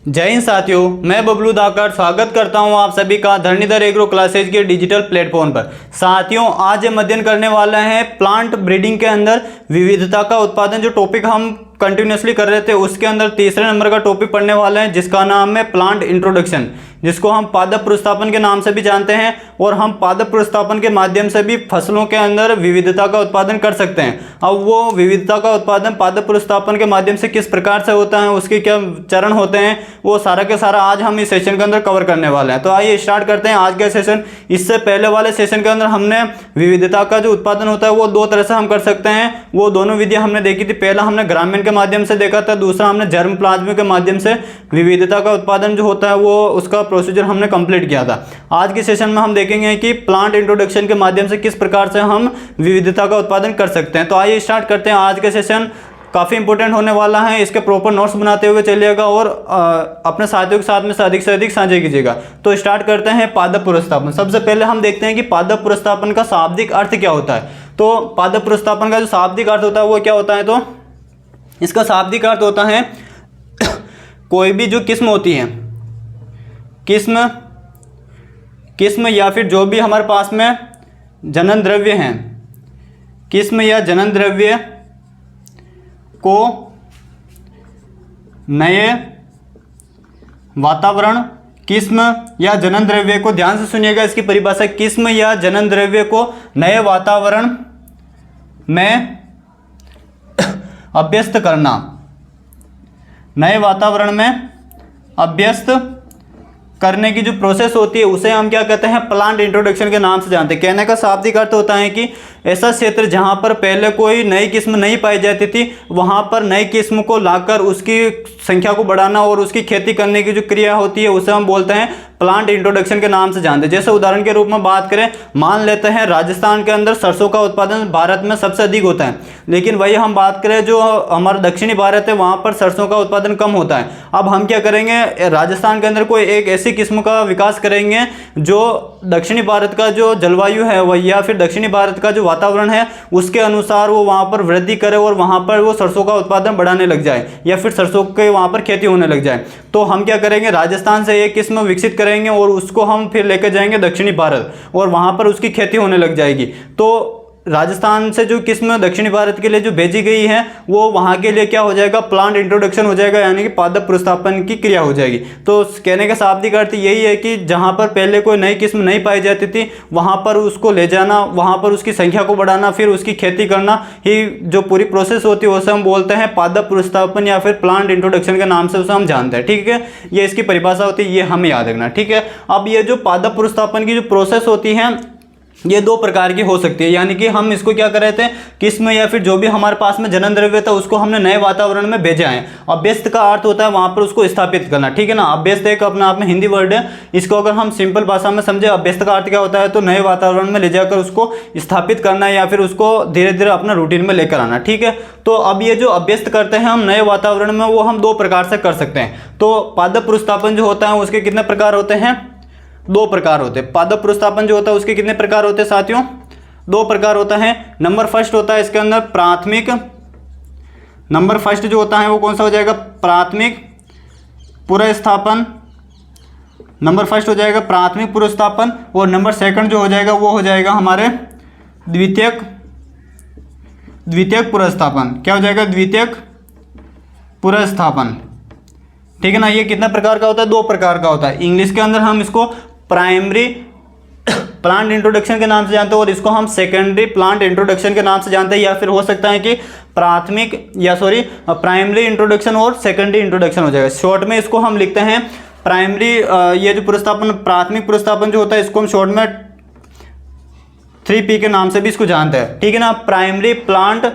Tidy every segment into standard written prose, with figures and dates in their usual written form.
जय हिंद साथियों, मैं बबलू धाकड़ स्वागत करता हूं आप सभी का धरणीधर एग्रो क्लासेज के डिजिटल प्लेटफॉर्म पर। साथियों, आज हम अध्ययन करने वाले हैं प्लांट ब्रीडिंग के अंदर विविधता का उत्पादन। जो टॉपिक हम कंटिन्यूसली कर रहे थे उसके अंदर तीसरे नंबर का टॉपिक पढ़ने वाले हैं, जिसका नाम है प्लांट इंट्रोडक्शन, जिसको हम पादप पुनर्स्थापन के नाम से भी जानते हैं। और हम पादप पुनर्स्थापन के माध्यम से भी फसलों के अंदर विविधता का उत्पादन कर सकते हैं। अब वो विविधता का उत्पादन पादप पुनर्स्थापन के माध्यम से किस प्रकार से होता है, उसके क्या चरण होते हैं, वो सारा के सारा आज हम इस सेशन के अंदर कवर करने वाले हैं। तो आइए स्टार्ट करते हैं आज का सेशन। इससे पहले वाले सेशन के अंदर हमने विविधता का जो उत्पादन होता है वो दो तरह से हम कर सकते हैं। वो दोनों विधियां हमने देखी थी। पहला हमने ग्रामीण के माध्यम से देखा था, दूसरा हमने जर्म प्लाज्मा के माध्यम से विविधता का उत्पादन जो होता है वो उसका प्रोसीजर हमने कंप्लीट किया था। आज के सेशन में हम देखेंगे कि प्लांट इंट्रोडक्शन के माध्यम से किस प्रकार से हम विविधता का उत्पादन कर सकते हैं। तो आइए स्टार्ट करते हैं। आज के सेशन काफ़ी इंपॉर्टेंट होने वाला है, इसके प्रॉपर नोट्स बनाते हुए चलिएगा और अपने साथियों के साथ में से अधिक साझा कीजिएगा। तो स्टार्ट करते हैं पादप पुनर्स्थापन। सबसे पहले हम देखते हैं कि पादप पुनर्स्थापन का शाब्दिक अर्थ क्या होता है। तो पादप पुनर्स्थापन का जो शाब्दिक अर्थ होता है वो क्या होता है, तो इसका शाब्दिक अर्थ होता है कोई भी जो किस्म होती है, किस्म या फिर जो भी हमारे पास में जनन द्रव्य हैं, किस्म या जनन द्रव्य को नए वातावरण, किस्म या जनन द्रव्य को, ध्यान से सुनिएगा इसकी परिभाषा, किस्म या जनन द्रव्य को नए वातावरण में अभ्यस्त करना, नए वातावरण में अभ्यस्त करने की जो प्रोसेस होती है उसे हम क्या कहते हैं, प्लांट इंट्रोडक्शन के नाम से जानते हैं। कहने का शाब्दिक अर्थ होता है कि ऐसा क्षेत्र जहां पर पहले कोई नई किस्म नहीं पाई जाती थी, वहां पर नई किस्म को लाकर उसकी संख्या को बढ़ाना और उसकी खेती करने की जो क्रिया होती है उसे हम बोलते हैं प्लांट इंट्रोडक्शन के नाम से जानते हैं। जैसे उदाहरण के रूप में बात करें, मान लेते हैं राजस्थान के अंदर सरसों का उत्पादन भारत में सबसे अधिक होता है, लेकिन वही हम बात करें जो हमारा दक्षिणी भारत है वहां पर सरसों का उत्पादन कम होता है। अब हम क्या करेंगे, राजस्थान के अंदर कोई एक ऐसी किस्म का विकास करेंगे जो दक्षिणी भारत का जो जलवायु है वह या फिर दक्षिणी भारत का जो वातावरण है उसके अनुसार वो वहां पर वृद्धि करे और वहां पर वो सरसों का उत्पादन बढ़ाने लग जाए या फिर सरसों के वहां पर खेती होने लग जाए। तो हम क्या करेंगे, राजस्थान से एक किस्म विकसित करेंगे और उसको हम फिर लेकर जाएंगे दक्षिणी भारत और वहां पर उसकी खेती होने लग जाएगी। तो राजस्थान से जो किस्म दक्षिणी भारत के लिए जो भेजी गई है वो वहाँ के लिए क्या हो जाएगा, प्लांट इंट्रोडक्शन हो जाएगा, यानी कि पादप पुनर्स्थापन की क्रिया हो जाएगी। तो कहने का शाब्दिक अर्थ यही है कि जहाँ पर पहले कोई नई किस्म नहीं पाई जाती थी वहाँ पर उसको ले जाना, वहाँ पर उसकी संख्या को बढ़ाना, फिर उसकी खेती करना ही जो पूरी प्रोसेस होती है उसे हम बोलते हैं पादप पुनर्स्थापन या फिर प्लांट इंट्रोडक्शन के नाम से उसे हम जानते हैं। ठीक है, ये इसकी परिभाषा होती है, ये हमें याद रखना। ठीक है, अब ये जो पादप पुनर्स्थापन की जो प्रोसेस होती है ये दो प्रकार की हो सकती है, यानी कि हम इसको क्या कर रहे थे, किस्म या फिर जो भी हमारे पास में जनन द्रव्य था उसको हमने नए वातावरण में भेजा है। अभ्यस्त का अर्थ होता है वहां पर उसको स्थापित करना। ठीक है ना, अभ्यस्त एक अपने आप में हिंदी वर्ड है, इसको अगर हम सिंपल भाषा में समझे अभ्यस्त का अर्थ क्या होता है, तो नए वातावरण में ले जाकर उसको स्थापित करना या फिर उसको धीरे धीरे अपना रूटीन में लेकर आना। ठीक है, तो अब ये जो अभ्यस्त करते हैं हम नए वातावरण में, वो हम दो प्रकार से कर सकते हैं। तो पादप पुनर्स्थापन जो होता है उसके कितने प्रकार होते हैं, दो प्रकार होते हैं। पादप पुनर्स्थापन जो होता है उसके कितने प्रकार होते हैं साथियों, दो प्रकार होता है। नंबर फर्स्ट होता है इसके अंदर प्राथमिक, नंबर फर्स्ट जो होता है वो कौन सा हो जाएगा, प्राथमिक पुनर्स्थापन, नंबर फर्स्ट हो जाएगा प्राथमिक पुनर्स्थापन। और नंबर सेकंड जो हो जाएगा वो हो जाएगा हमारे द्वितीयक पुनर्स्थापन। क्या हो जाएगा, द्वितीयक पुनर्स्थापन। ठीक है ना, ये कितने प्रकार का होता है, दो प्रकार का होता है। इंग्लिश के अंदर हम इसको प्राइमरी प्लांट इंट्रोडक्शन के नाम से जानते हैं और इसको हम सेकेंडरी प्लांट इंट्रोडक्शन के नाम से जानते हैं, या फिर हो सकता है कि प्राइमरी इंट्रोडक्शन और सेकेंडरी इंट्रोडक्शन हो जाएगा। शॉर्ट में इसको हम लिखते हैं प्राइमरी, ये जो पुनर्स्थापन प्राथमिक पुनर्स्थापन जो होता है इसको हम शॉर्ट में 3P के नाम से भी इसको जानते हैं। ठीक है ना, प्राइमरी प्लांट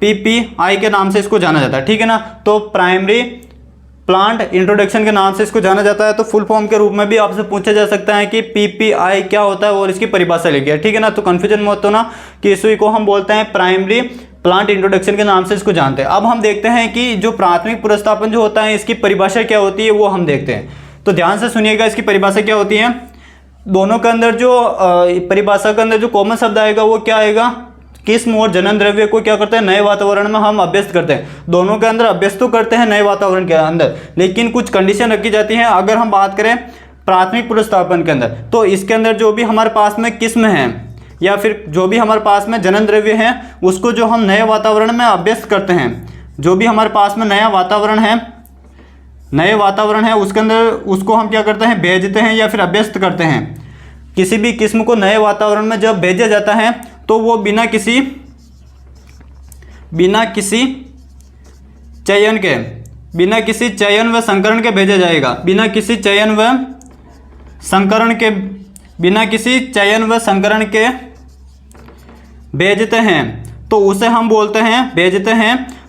PPI के नाम से इसको जाना जाता है। ठीक है ना, तो प्राइमरी प्लांट इंट्रोडक्शन के नाम से इसको जाना जाता है। तो फुल फॉर्म के रूप में भी आपसे पूछा जा सकता है कि PPI क्या होता है और इसकी परिभाषा लिखिए। ठीक है ना, तो कंफ्यूजन मत होना कि इसी को हम बोलते हैं प्राइमरी प्लांट इंट्रोडक्शन के नाम से इसको जानते हैं। अब हम देखते हैं कि जो प्राथमिक पुनर्स्थापन जो होता है इसकी परिभाषा क्या होती है वो हम देखते हैं। तो ध्यान से सुनिएगा इसकी परिभाषा क्या होती है। दोनों के अंदर जो परिभाषा के अंदर जो कॉमन शब्द आएगा वो क्या आएगा, किस्म और जनन द्रव्य को क्या करते हैं, नए वातावरण में हम अभ्यस्त करते हैं। दोनों के अंदर अभ्यस्त तो करते हैं नए वातावरण के अंदर, लेकिन कुछ कंडीशन रखी जाती हैं। अगर हम बात करें प्राथमिक प्रतिस्थापन के अंदर, तो इसके अंदर जो भी हमारे पास में किस्म है या फिर जो भी हमारे पास में जनन द्रव्य है, उसको जो हम नए वातावरण में अभ्यस्त करते हैं, जो भी हमारे पास में नया वातावरण है, नए वातावरण है, उसके अंदर उसको हम क्या करते हैं, भेजते हैं या फिर अभ्यस्त करते हैं। किसी भी किस्म को नए वातावरण में जब भेजा जाता है तो वो बिना किसी चयन व संकरण के भेजा जाएगा। बिना किसी चयन व संकरण के भेजते हैं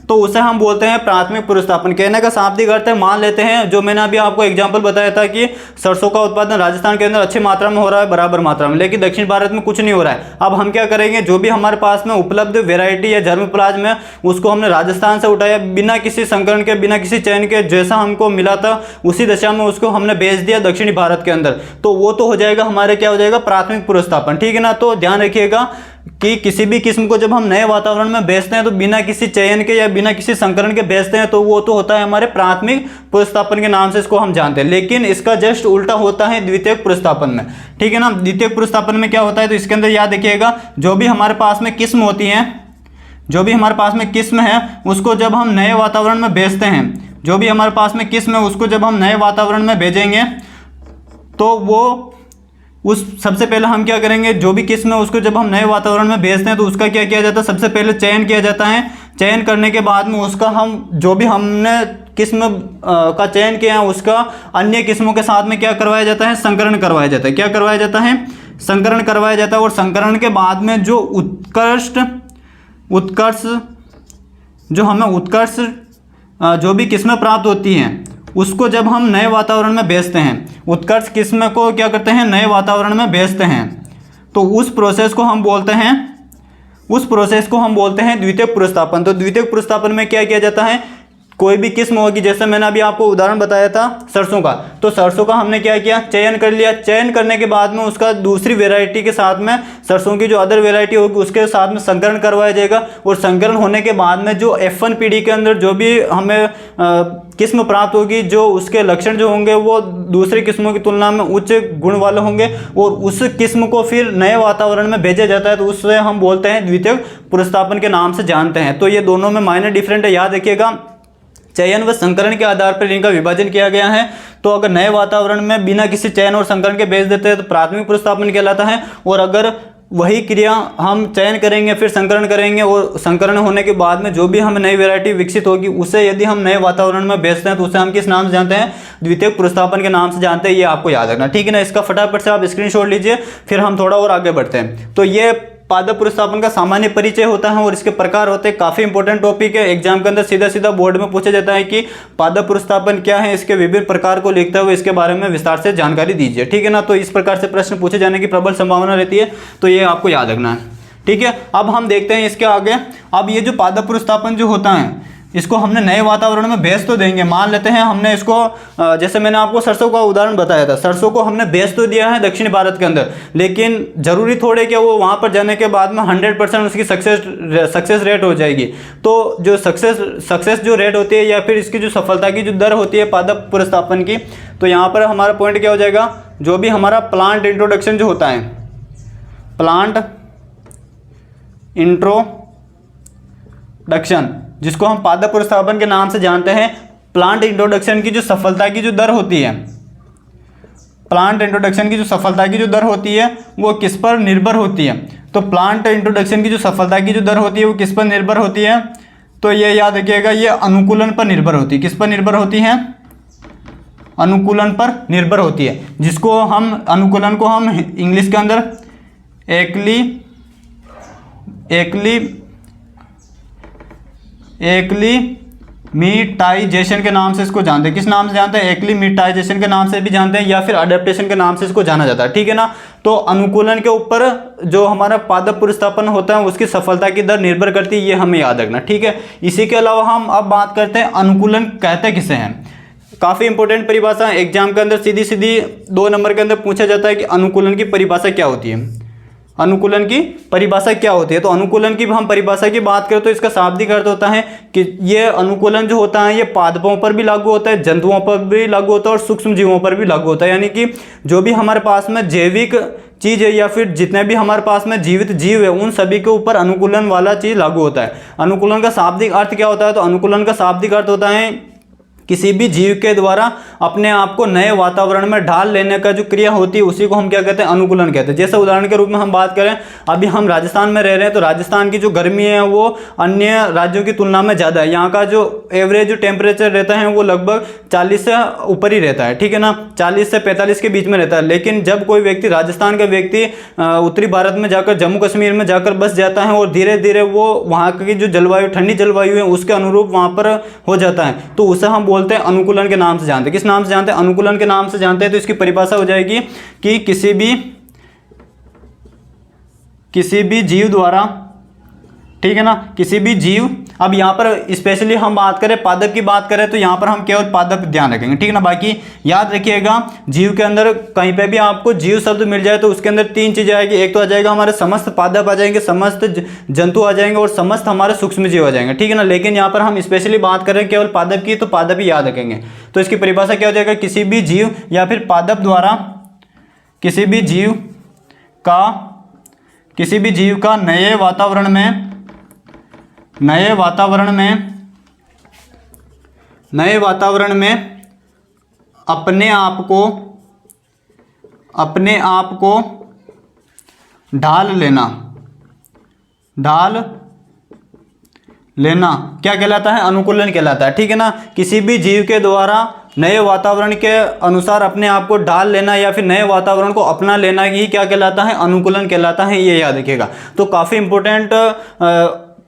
तो उसे हम बोलते हैं प्राथमिक प्रतिस्थापन। कहने का शाब्दिक अर्थ है, मान लेते हैं जो मैंने अभी आपको एग्जांपल बताया था कि सरसों का उत्पादन राजस्थान के अंदर अच्छी मात्रा में हो रहा है, बराबर मात्रा में, लेकिन दक्षिण भारत में कुछ नहीं हो रहा है। अब हम क्या करेंगे, जो भी हमारे पास में उपलब्ध वेराइटी या जर्मप्लाज्म है उसको हमने राजस्थान से उठाया, बिना किसी संकरण के, बिना किसी चयन के, जैसा हमको मिला था उसी दशा में उसको हमने भेज दिया दक्षिणी भारत के अंदर, तो वो तो हो जाएगा हमारे, क्या हो जाएगा, प्राथमिक प्रतिस्थापन। ठीक है ना। तो ध्यान रखिएगा कि किसी भी किस्म को जब हम नए वातावरण में भेजते हैं तो बिना किसी चयन के या बिना किसी संकरण के भेजते हैं तो वो तो होता है हमारे प्राथमिक प्रतिस्थापन के नाम से इसको हम जानते हैं। लेकिन इसका जस्ट उल्टा होता है द्वितीयक प्रतिस्थापन में। ठीक है ना। द्वितीयक प्रतिस्थापन में क्या होता है, तो इसके अंदर याद रखिएगा, जो भी हमारे पास में किस्म होती है, जो भी हमारे पास में किस्म है उसको जब हम नए वातावरण में भेजते हैं, जो भी हमारे पास में किस्म है उसको जब हम नए वातावरण में भेजेंगे तो वो सबसे पहले हम क्या करेंगे, जो भी किस्म है उसको जब हम नए वातावरण में भेजते हैं तो उसका क्या किया जाता है, सबसे पहले चयन किया जाता है। चयन करने के बाद में उसका हम जो भी हमने किस्म का चयन किया है उसका अन्य किस्मों के साथ में क्या करवाया जाता है, संकरण करवाया जाता है। क्या करवाया जाता है, संकरण करवाया जाता है। और संकरण के बाद में जो उत्कर्ष जो भी किस्में प्राप्त होती हैं उसको जब हम नए वातावरण में भेजते हैं, उत्कर्ष किस्म को क्या करते हैं, नए वातावरण में भेजते हैं, तो उस प्रोसेस को हम बोलते हैं द्वितीयक प्रतिस्थापन। तो द्वितीयक प्रतिस्थापन में क्या किया जाता है, कोई भी किस्म होगी, जैसे मैंने अभी आपको उदाहरण बताया था सरसों का, तो सरसों का हमने क्या किया, चयन कर लिया। चयन करने के बाद में उसका दूसरी वेराइटी के साथ में, सरसों की जो अदर वेराइटी होगी उसके साथ में संकरण करवाया जाएगा। और संकरण होने के बाद में जो F1 पीढ़ी के अंदर जो भी हमें किस्म प्राप्त होगी, जो उसके लक्षण जो होंगे वो दूसरी किस्मों की तुलना में उच्च गुण वाले होंगे और उस किस्म को फिर नए वातावरण में भेजा जाता है, तो उससे हम बोलते हैं द्वितीयक प्रतिस्थापन के नाम से जानते हैं। तो ये दोनों में माइनर डिफरेंट है, याद रखिएगा। चयन व संकरण के आधार पर इनका विभाजन किया गया है। तो अगर नए वातावरण में बिना किसी चयन और संकरण के भेज देते हैं तो प्राथमिक प्रतिस्थापन कहलाता है। और अगर वही क्रिया हम चयन करेंगे फिर संकरण करेंगे और संकरण होने के बाद में जो भी हमें नई वैरायटी विकसित होगी उसे यदि हम नए वातावरण में भेजते हैं तो उसे हम किस नाम से जानते हैं, द्वितीयक प्रतिस्थापन के नाम से जानते हैं। ये आपको याद रखना, ठीक है ना। इसका फटाफट से आप स्क्रीनशॉट लीजिए, फिर हम थोड़ा और आगे बढ़ते हैं। तो ये पादप प्रतिस्थापन का सामान्य परिचय होता है और इसके प्रकार होते हैं। काफ़ी इंपॉर्टेंट टॉपिक है, एग्जाम के अंदर सीधा सीधा बोर्ड में पूछा जाता है कि पादप प्रतिस्थापन क्या है, इसके विभिन्न प्रकार को लिखते हुए इसके बारे में विस्तार से जानकारी दीजिए, ठीक है ना। तो इस प्रकार से प्रश्न पूछे जाने की प्रबल संभावना रहती है, तो ये आपको याद रखना है, ठीक है। अब हम देखते हैं इसके आगे। अब ये जो पादप प्रतिस्थापन जो होता है इसको हमने नए वातावरण में भेज तो देंगे। मान लेते हैं हमने इसको, जैसे मैंने आपको सरसों का उदाहरण बताया था, सरसों को हमने भेज तो दिया है दक्षिण भारत के अंदर, लेकिन जरूरी थोड़े कि वो वहाँ पर जाने के बाद में 100% उसकी सक्सेस रेट हो जाएगी। तो जो सक्सेस जो रेट होती है या फिर इसकी जो सफलता की जो दर होती है पादप प्रतिस्थापन की, तो यहाँ पर हमारा पॉइंट क्या हो जाएगा, जो भी हमारा प्लांट इंट्रोडक्शन जो होता है, प्लांट इंट्रोडक्शन जिसको हम पादप प्रतिस्थापन के नाम से जानते हैं, प्लांट इंट्रोडक्शन की जो सफलता की जो दर होती है, प्लांट इंट्रोडक्शन की जो सफलता की जो दर होती है वो किस पर निर्भर होती है। तो प्लांट इंट्रोडक्शन की जो सफलता की जो दर होती है वो किस पर निर्भर होती है, तो ये याद रखिएगा, ये अनुकूलन पर निर्भर होती है। किस पर निर्भर होती है, अनुकूलन पर निर्भर होती है, जिसको हम अनुकूलन को हम इंग्लिश के अंदर एक्लीमेटाइजेशन के नाम से इसको जानते हैं। किस नाम से जानते हैं, एक्लीमेटाइजेशन के नाम से भी जानते हैं या फिर अडेप्टेशन के नाम से इसको जाना जाता है, ठीक है ना। तो अनुकूलन के ऊपर जो हमारा पादप प्रतिस्थापन होता है उसकी सफलता की दर निर्भर करती है, ये हमें याद रखना, ठीक है। इसी के अलावा हम अब बात करते हैं अनुकूलन कहते किसे हैं। काफ़ी इंपॉर्टेंट परिभाषा एग्जाम के अंदर सीधी 2 नंबर के अंदर पूछा जाता है कि अनुकूलन की परिभाषा क्या होती है। अनुकूलन की परिभाषा क्या होती है। तो अनुकूलन की हम परिभाषा की बात करें तो इसका शाब्दिक अर्थ होता है कि ये अनुकूलन जो होता है ये पादपों पर भी लागू होता है, जंतुओं पर भी लागू होता है और सूक्ष्म जीवों पर भी लागू होता है। यानी कि जो भी हमारे पास में जैविक चीज है या फिर जितने भी हमारे पास में जीवित जीव है उन सभी के ऊपर अनुकूलन वाला चीज लागू होता है। अनुकूलन का शाब्दिक अर्थ क्या होता है, तो अनुकूलन का शाब्दिक अर्थ होता है किसी भी जीव के द्वारा अपने आप को नए वातावरण में ढाल लेने का जो क्रिया होती है उसी को हम क्या कहते हैं, अनुकूलन कहते हैं। जैसे उदाहरण के रूप में हम बात करें, अभी हम राजस्थान में रह रहे हैं तो राजस्थान की जो गर्मी है वो अन्य राज्यों की तुलना में ज़्यादा है। यहाँ का जो एवरेज जो टेम्परेचर रहता है वो लगभग 40 से ऊपर ही रहता है, ठीक है ना, 40 से 45 के बीच में रहता है। लेकिन जब कोई व्यक्ति, राजस्थान का व्यक्ति उत्तरी भारत में जाकर, जम्मू कश्मीर में जाकर बस जाता है और धीरे धीरे वो वहाँ की जो जलवायु, ठंडी जलवायु है उसके अनुरूप वहाँ पर हो जाता है, तो उसे हम बोलते हैं अनुकूलन के नाम से जानते हैं। किस नाम से जानते हैं, अनुकूलन के नाम से जानते हैं। तो इसकी परिभाषा हो जाएगी कि किसी भी जीव द्वारा, ठीक है ना, किसी भी जीव, अब यहाँ पर स्पेशली हम बात करें पादप की बात करें तो यहाँ पर हम केवल पादप ध्यान रखेंगे, ठीक है ना। बाकी याद रखिएगा जीव के अंदर कहीं पे भी आपको जीव शब्द मिल जाए तो उसके अंदर तीन चीजें आएगी। एक तो आ जाएगा हमारे समस्त पादप आ जाएंगे, समस्त जंतु आ जाएंगे और समस्त हमारे सूक्ष्म जीव आ जाएंगे, ठीक है ना। लेकिन यहाँ पर हम स्पेशली बात करें केवल पादप की तो पादप ही याद रखेंगे। तो इसकी परिभाषा क्या हो जाएगा, किसी भी जीव या फिर पादप द्वारा किसी भी जीव का नए वातावरण में अपने आप को ढाल लेना क्या कहलाता है, अनुकूलन कहलाता है, ठीक है ना। किसी भी जीव के द्वारा नए वातावरण के अनुसार अपने आप को ढाल लेना या फिर नए वातावरण को अपना लेना ही क्या कहलाता है, अनुकूलन कहलाता है, ये याद रखिएगा। तो काफ़ी इंपॉर्टेंट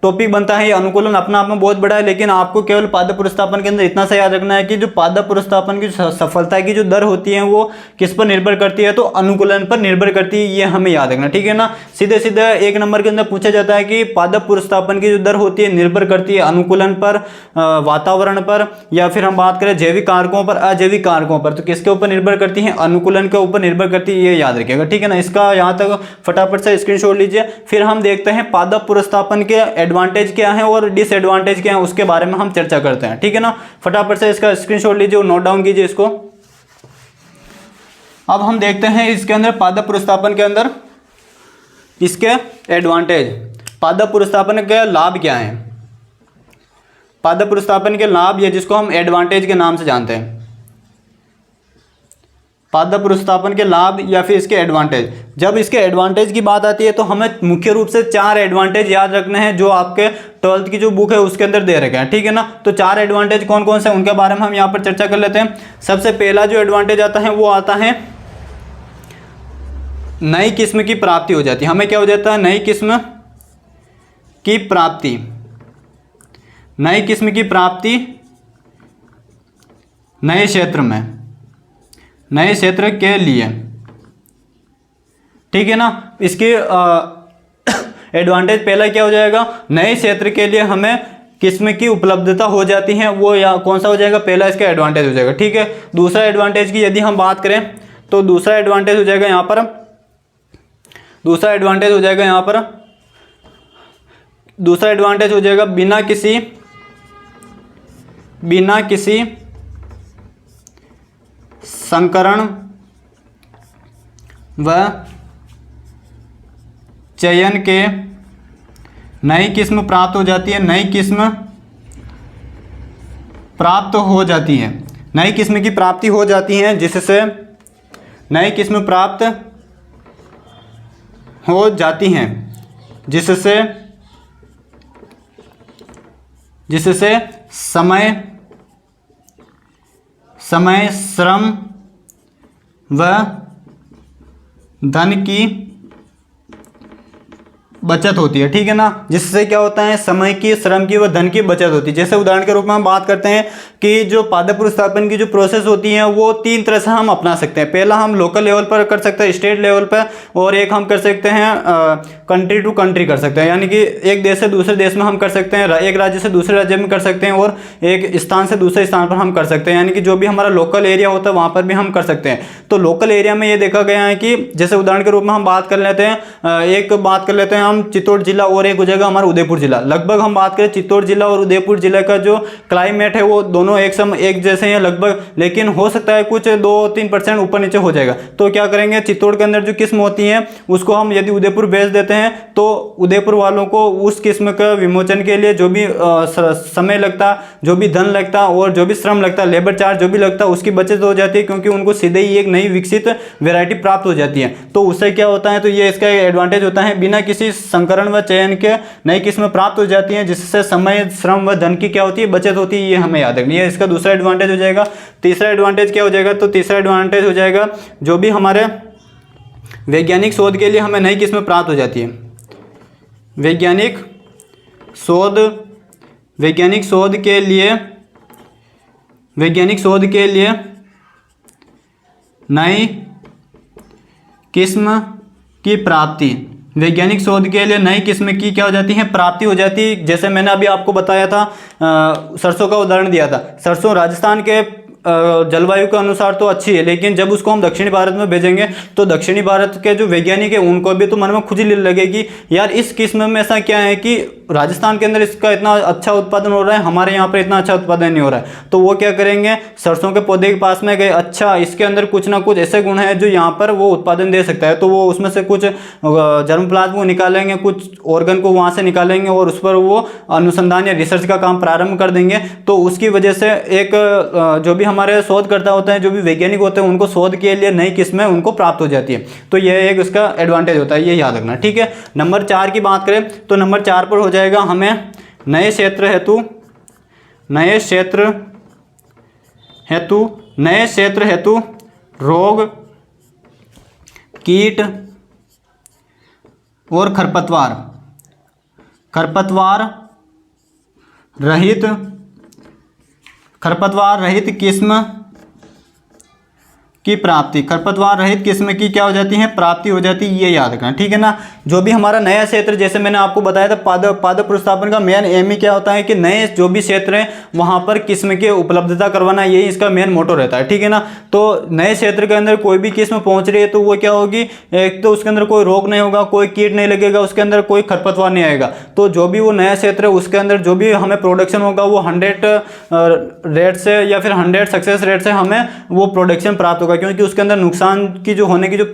टॉपिक बनता है ये। अनुकूलन अपना आप में बहुत बड़ा है, लेकिन आपको केवल पादप पुनर्स्थापन के अंदर इतना सा याद रखना है कि जो पादप पुनर्स्थापन की सफलता की जो दर होती है वो किस पर निर्भर करती है, तो अनुकूलन पर निर्भर करती है, ये हमें याद रखना, ठीक है ना। सीधे सीधे एक नंबर के अंदर पूछा जाता है कि पादप पुनर्स्थापन की जो दर होती है निर्भर करती है अनुकूलन पर, वातावरण पर, या फिर हम बात करें जैविक कारकों पर, अजैविक कारकों पर, तो किसके ऊपर निर्भर करती है, अनुकूलन के ऊपर निर्भर करती है, ये याद रखिएगा, ठीक है ना। इसका यहाँ तक फटाफट से स्क्रीनशॉट लीजिए। फिर हम देखते हैं पादप पुनर्स्थापन के एडवांटेज क्या है और डिसएडवांटेज क्या है, उसके बारे में हम चर्चा करते हैं, ठीक है ना। फटाफट से इसका स्क्रीनशॉट लीजिए और नोट डाउन कीजिए इसको। अब हम देखते हैं इसके अंदर पादप पुनर्स्थापन के अंदर इसके एडवांटेज, पादप पुनर्स्थापन के लाभ क्या हैं। पादप पुनर्स्थापन के लाभ, या जिसको हम एडवांटेज के नाम से जानते हैं, पादप पुनर्स्थापन के लाभ या फिर इसके एडवांटेज। जब इसके एडवांटेज की बात आती है तो हमें मुख्य रूप से 4 एडवांटेज याद रखने हैं जो आपके 12th की जो बुक है उसके अंदर दे रखे हैं, ठीक है ना। तो 4 एडवांटेज कौन कौन से हैं उनके बारे में हम यहाँ पर चर्चा कर लेते हैं। सबसे पहला जो एडवांटेज आता है वो आता है नई किस्म की प्राप्ति हो जाती है। हमें क्या हो जाता है, नई किस्म की प्राप्ति, नई किस्म की प्राप्ति नए क्षेत्र में, नए क्षेत्र के लिए, ठीक है ना। इसके एडवांटेज पहला क्या हो जाएगा, नए क्षेत्र के लिए हमें किस्म की उपलब्धता हो जाती है, वो या कौन सा हो जाएगा, पहला इसका एडवांटेज हो जाएगा, ठीक है। दूसरा एडवांटेज की यदि हम बात करें तो दूसरा एडवांटेज हो जाएगा यहाँ पर, दूसरा एडवांटेज हो जाएगा यहाँ पर, दूसरा एडवांटेज हो जाएगा बिना किसी संकरण व चयन के नई किस्म प्राप्त हो जाती है, नई किस्म प्राप्त हो जाती है, नई किस्म की प्राप्ति हो जाती है, जिससे नई किस्म प्राप्त हो जाती हैं, जिससे समय श्रम व धन की बचत होती है, ठीक है ना, जिससे क्या होता है समय की, श्रम की व धन की बचत होती है। जैसे उदाहरण के रूप में हम बात करते हैं कि जो पादप प्रतिस्थापन की जो प्रोसेस होती है वो 3 तरह से हम अपना सकते हैं। पहला हम लोकल लेवल पर कर सकते हैं, स्टेट लेवल पर, और एक हम कर सकते हैं कंट्री टू कंट्री कर सकते हैं, यानी कि एक देश से दूसरे देश में हम कर सकते हैं, एक राज्य से दूसरे राज्य में कर सकते हैं, और एक स्थान से दूसरे स्थान पर हम कर सकते हैं, यानी कि जो भी हमारा लोकल एरिया होता है वहाँ पर भी हम कर सकते हैं। तो लोकल एरिया में ये देखा गया है कि जैसे उदाहरण के रूप में हम बात कर लेते हैं, एक बात कर लेते हैं हम चित्तौड़ जिला, और एक हो जाएगा हमारा उदयपुर जिला। लगभग हम बात करें चित्तौड़ जिला और उदयपुर जिला का जो क्लाइमेट है वो दोनों एक जैसे हैं लगभग, लेकिन हो सकता है कुछ 2-3% ऊपर नीचे हो जाएगा। तो क्या करेंगे, चित्तौड़ के अंदर जो किस्म होती है उसको हम यदि उदयपुर भेज देते हैं तो उदयपुर वालों को उस किस्म का विमोचन के लिए जो भी समय लगता, जो भी धन लगता और जो भी श्रम लगता, लेबर चार्ज जो भी लगता, उसकी बचत हो जाती है, क्योंकि उनको सीधे ही एक नई विकसित वैरायटी प्राप्त हो जाती है। तो उससे क्या होता है, तो ये इसका एडवांटेज होता है, बिना किसी संकरण व चयन के नई किस्में प्राप्त हो जाती हैं, जिससे समय, श्रम व धन की क्या होती है, बचत होती है। ये हमें याद रखनी है, इसका दूसरा एडवांटेज हो जाएगा। तीसरा एडवांटेज क्या हो जाएगा, तो तीसरा एडवांटेज हो जाएगा जो भी हमारे वैज्ञानिक शोध के लिए हमें नई किस्में प्राप्त हो जाती है। वैज्ञानिक शोध के लिए नई किस्म की प्राप्ति, वैज्ञानिक शोध के लिए नई किस्म की क्या हो जाती है, प्राप्ति हो जाती है। जैसे मैंने अभी आपको बताया था, सरसों का उदाहरण दिया था। सरसों राजस्थान के जलवायु के अनुसार तो अच्छी है, लेकिन जब उसको हम दक्षिणी भारत में भेजेंगे तो दक्षिणी भारत के जो वैज्ञानिक है उनको भी तो मन में खुजली लगेगी, यार इस किस्म में ऐसा क्या है कि राजस्थान के अंदर इसका इतना अच्छा उत्पादन हो रहा है, हमारे यहाँ पर इतना अच्छा उत्पादन नहीं हो रहा है। तो वो क्या करेंगे, सरसों के पौधे के पास में गए, अच्छा इसके अंदर कुछ ना कुछ ऐसे गुण हैं जो यहाँ पर वो उत्पादन दे सकता है, तो वो उसमें से कुछ जर्म प्लाज्म को निकालेंगे, कुछ ऑर्गन को वहाँ से निकालेंगे और उस पर वो अनुसंधान या रिसर्च का काम प्रारंभ कर देंगे। तो उसकी वजह से एक जो भी हमारे शोधकर्ता होते हैं, जो भी वैज्ञानिक होते हैं, उनको शोध के लिए नई किस्में उनको प्राप्त हो जाती है। तो यह एक उसका एडवांटेज होता है, ये याद रखना, ठीक है। नंबर 4 की बात करें तो नंबर 4 पर हो जाएगा हमें नए क्षेत्र हेतु रोग, कीट और खरपतवार रहित किस्म की प्राप्ति, खरपतवार रहित किस्म की क्या हो जाती है, प्राप्ति हो जाती है, ये याद रखना, ठीक है ना। जो भी हमारा नया क्षेत्र, जैसे मैंने आपको बताया था, पादप प्रतिस्थापन का मेन एम ही क्या होता है कि नए जो भी क्षेत्र हैं वहाँ पर किस्म की उपलब्धता करवाना, यही इसका मेन मोटो रहता है, ठीक है ना। तो नए क्षेत्र के अंदर कोई भी किस्म पहुँच रही है तो वो क्या होगी, एक तो उसके अंदर कोई रोग नहीं होगा, कोई कीट नहीं लगेगा, उसके अंदर कोई खरपतवार नहीं आएगा। तो जो भी वो नया क्षेत्र है उसके अंदर जो भी हमें प्रोडक्शन होगा वो 100 रेट से या फिर 100 सक्सेस रेट से हमें वो प्रोडक्शन प्राप्त होगा, क्योंकि उसके अंदर नुकसान की जो होने की जो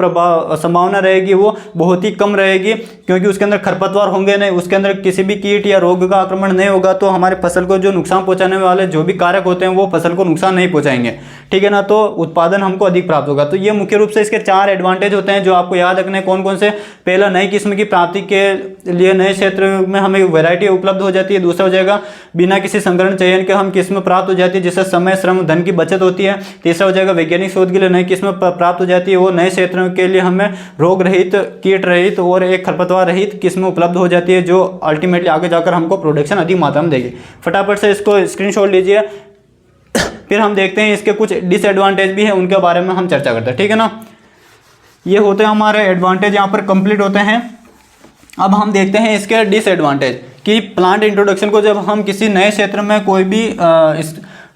संभावना रहेगी वो बहुत ही कम रहेगी, क्योंकि उसके अंदर खरपतवार होंगे नहीं, उसके अंदर किसी भी कीट या रोग का आक्रमण नहीं होगा। तो हमारे फसल को जो नुकसान पहुंचाने वाले जो भी कारक होते हैं वो फसल को नुकसान नहीं पहुंचाएंगे, ठीक है ना। तो उत्पादन हमको अधिक प्राप्त होगा। तो ये मुख्य रूप से इसके 4 एडवांटेज होते हैं जो आपको याद रखने, कौन कौन से। पहला, नई किस्म की प्राप्ति के लिए नए क्षेत्र में हमें वैरायटी उपलब्ध हो जाती है। दूसरा हो जाएगा बिना किसी संकरण चयन के हम किस्म प्राप्त हो जाती है, जिससे समय, श्रम, धन की बचत होती है। तीसरा हो जाएगा वैज्ञानिक शोध के लिए नई किस्म प्राप्त हो जाती है, वो नए क्षेत्रों के लिए हमें रोग रहित, कीट रहित और एक खरपतवार रहित किस्म उपलब्ध हो जाती है, जो अल्टीमेटली आगे जाकर हमको प्रोडक्शन अधिक मात्रा में देगी। फटाफट से इसको स्क्रीनशॉट लीजिए। फिर हम देखते हैं इसके कुछ डिसएडवांटेज भी है, उनके बारे में हम चर्चा करते हैं, ठीक है ना। ये होते हैं हमारे एडवांटेज, यहाँ पर कंप्लीट होते हैं। अब हम देखते हैं इसके डिसएडवांटेज कि प्लांट इंट्रोडक्शन को जब हम किसी नए क्षेत्र में कोई भी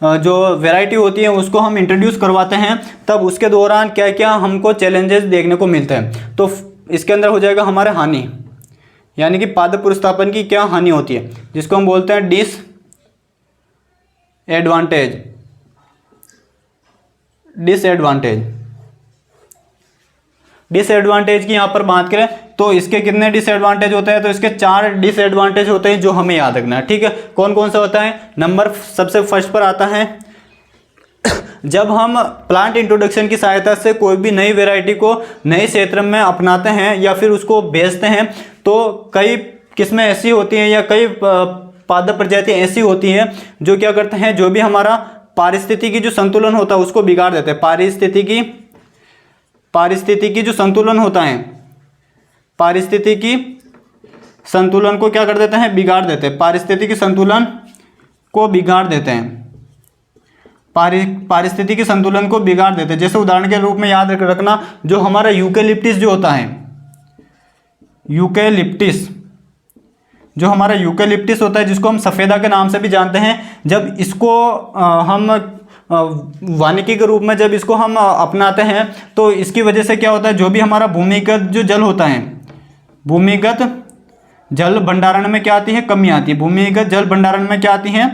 जो वैरायटी होती है उसको हम इंट्रोड्यूस करवाते हैं, तब उसके दौरान क्या क्या हमको चैलेंजेस देखने को मिलते हैं। तो इसके अंदर हो जाएगा हमारे हानि, यानी कि पादप प्रतिस्थापन की क्या हानि होती है, जिसको हम बोलते हैं डिसएडवांटेज की यहाँ पर बात करें तो इसके कितने डिसएडवांटेज होते हैं, तो इसके 4 डिसएडवांटेज होते हैं जो हमें याद रखना है, ठीक है। कौन कौन सा होता है। नंबर सबसे फर्स्ट पर आता है, जब हम प्लांट इंट्रोडक्शन की सहायता से कोई भी नई वैरायटी को नए क्षेत्र में अपनाते हैं या फिर उसको बेचते हैं, तो कई किस्में ऐसी होती हैं या कई पादप प्रजातियाँ ऐसी होती हैं जो क्या करते हैं, जो भी हमारा पारिस्थितिकी जो संतुलन होता है उसको बिगाड़ देते हैं। पारिस्थितिकी जो संतुलन होता है, पारिस्थितिकी संतुलन को क्या कर देते हैं, बिगाड़ देते हैं, पारिस्थितिकी संतुलन को बिगाड़ देते हैं, पारिस्थितिकी संतुलन को बिगाड़ देते हैं। जैसे उदाहरण के रूप में याद रखना, जो हमारा यूकेलिप्टिस जो होता है, यूकेलिप्टिस, जो हमारा यूकेलिप्टिस होता है जिसको हम सफ़ेदा के नाम से भी जानते हैं, जब इसको हम वानिकी के रूप में जब इसको हम अपनाते हैं तो इसकी वजह से क्या होता है, जो भी हमारा भूमिगत जो जल होता है, भूमिगत जल भंडारण में क्या आती है, कमी आती है। भूमिगत जल भंडारण में क्या आती है,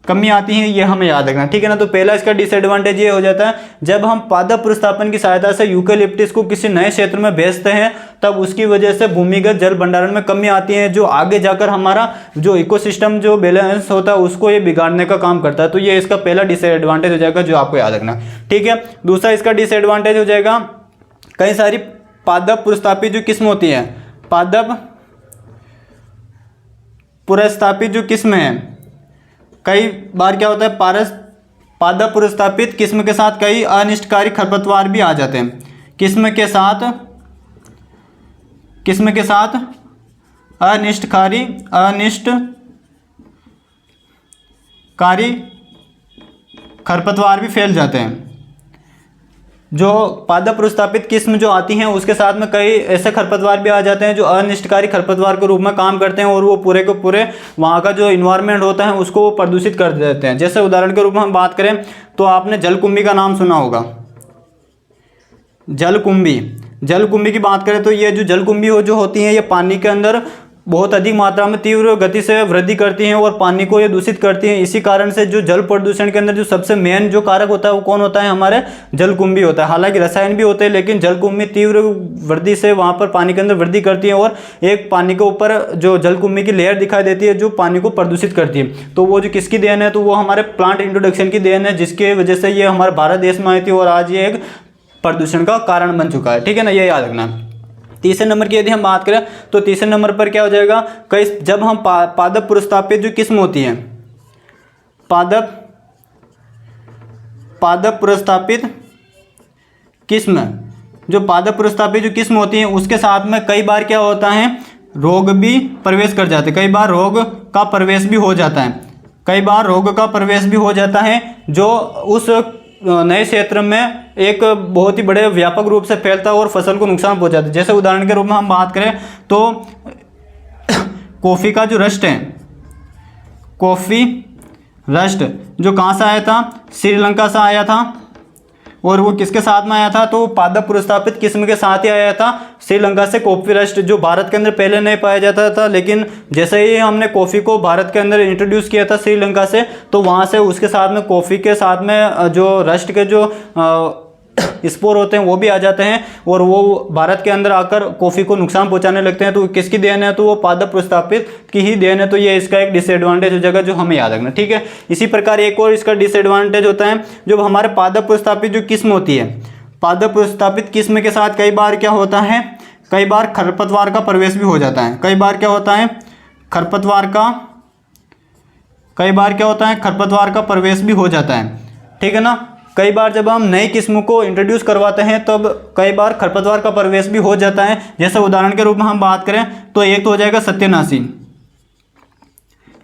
कमी आती है, ये हमें याद रखना, ठीक है ना। तो पहला इसका डिसएडवांटेज ये हो जाता है, जब हम पादप प्रतिस्थापन की सहायता से यूकेलिप्टिस को किसी नए क्षेत्र में भेजते हैं तब उसकी वजह से भूमिगत जल भंडारण में कमी आती है, जो आगे जाकर हमारा जो इकोसिस्टम जो बैलेंस होता है उसको ये बिगाड़ने का काम करता है। तो ये इसका पहला डिसएडवांटेज हो जाएगा जो आपको याद रखना, ठीक है। दूसरा इसका डिसएडवांटेज हो जाएगा, कई सारी पादप प्रतिस्थापित जो किस्म होती है, पादप प्रतिस्थापित जो किस्म है, कई बार क्या होता है, पादप प्रतिस्थापित किस्म के साथ कई अनिष्टकारी खरपतवार भी आ जाते हैं। किस्म के साथ अनिष्टकारी खरपतवार भी फैल जाते हैं। जो पादप प्रतिस्थापित किस्म जो आती हैं उसके साथ में कई ऐसे खरपतवार भी आ जाते हैं जो अनिष्टकारी खरपतवार के रूप में काम करते हैं और वो पूरे के पूरे वहाँ का जो इन्वायरमेंट होता है उसको वो प्रदूषित कर देते हैं। जैसे उदाहरण के रूप में हम बात करें तो आपने जलकुंभी का नाम सुना होगा, जलकुंभी की बात करें तो ये जो जलकुंभी जो होती हैं ये पानी के अंदर बहुत अधिक मात्रा में तीव्र गति से वृद्धि करती हैं और पानी को ये दूषित करती हैं। इसी कारण से जो जल प्रदूषण के अंदर जो सबसे मेन जो कारक होता है वो कौन होता है, हमारे जलकुंभी होता है। हालांकि रसायन भी होते हैं लेकिन जलकुंभी तीव्र वृद्धि से वहाँ पर पानी के अंदर वृद्धि करती है और एक पानी के ऊपर जो जलकुंभी की लेयर दिखाई देती है जो पानी को प्रदूषित करती है। तो वो जो किसकी देन है, तो वो हमारे प्लांट इंट्रोडक्शन की देन है, जिसकी वजह से ये हमारे भारत देश में आई थी और आज ये एक प्रदूषण का कारण बन चुका है, ठीक है ना, ये याद रखना। तीसरे नंबर की यदि हम बात करें तो तीसरे नंबर पर क्या हो जाएगा, कई जब हम पादप प्रतिस्थापित जो किस्म होती है, पादप प्रतिस्थापित किस्म, जो पादप प्रतिस्थापित जो किस्म होती है उसके साथ में कई बार क्या होता है, रोग भी प्रवेश कर जाते हैं, कई बार रोग का प्रवेश भी हो जाता है, कई बार रोग का प्रवेश भी हो जाता है जो उस नए क्षेत्र में एक बहुत ही बड़े व्यापक रूप से फैलता है और फसल को नुकसान पहुंचाता है। जैसे उदाहरण के रूप में हम बात करें तो कॉफ़ी का जो रस्ट है, कॉफ़ी रस्ट जो कहाँ से आया था, श्रीलंका से आया था और वो किसके साथ में आया था, तो पादप प्रतिस्थापित किस्म के साथ ही आया था श्रीलंका से। कॉफ़ी रस्ट जो भारत के अंदर पहले नहीं पाया जाता था, लेकिन जैसे ही हमने कॉफ़ी को भारत के अंदर इंट्रोड्यूस किया था श्रीलंका से, तो वहाँ से उसके साथ में कॉफ़ी के साथ में जो रस्ट के जो स्पोर होते हैं वो भी आ जाते हैं और वो भारत के अंदर आकर कॉफ़ी को नुकसान पहुंचाने लगते हैं। तो किसकी देन है, तो वो पादप प्रतिस्थापित की ही देन है। तो ये इसका एक डिसएडवांटेज हो जाएगा जो हमें याद रखना, ठीक है। इसी प्रकार एक और इसका डिसएडवांटेज होता है, जब हमारे पादप प्रतिस्थापित जो किस्म होती है, पादप प्रतिस्थापित किस्म के साथ कई बार क्या होता है, कई बार खरपतवार का प्रवेश भी हो जाता है। कई बार क्या होता है, खरपतवार का प्रवेश भी हो जाता है, ठीक है ना। कई बार जब हम नई किस्म को इंट्रोड्यूस करवाते हैं तब कई बार खरपतवार का प्रवेश भी हो जाता है। जैसे उदाहरण के रूप में हम बात करें तो एक तो हो जाएगा सत्यानाशी,